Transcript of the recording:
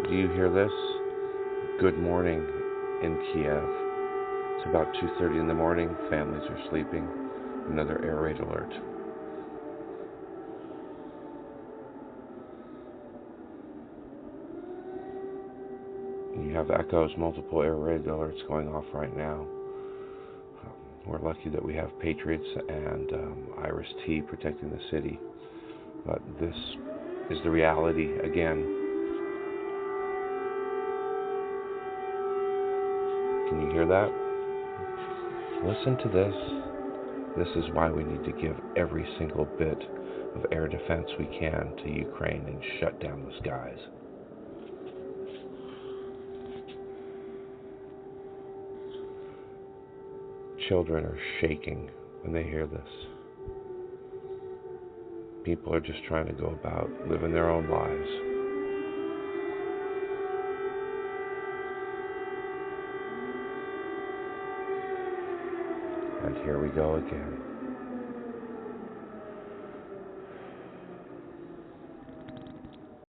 Do you hear this? Good morning in Kiev. It's about 2:30 in the morning. Families are sleeping. Another air raid alert. You have echoes, multiple air raid alerts going off right now. We're lucky that we have Patriots and Iris-T protecting the city. But this is the reality again. Can you hear that? Listen to this. This is why we need to give every single bit of air defense we can to Ukraine and shut down the skies. Children are shaking when they hear this. People are just trying to go about living their own lives. And here we go again.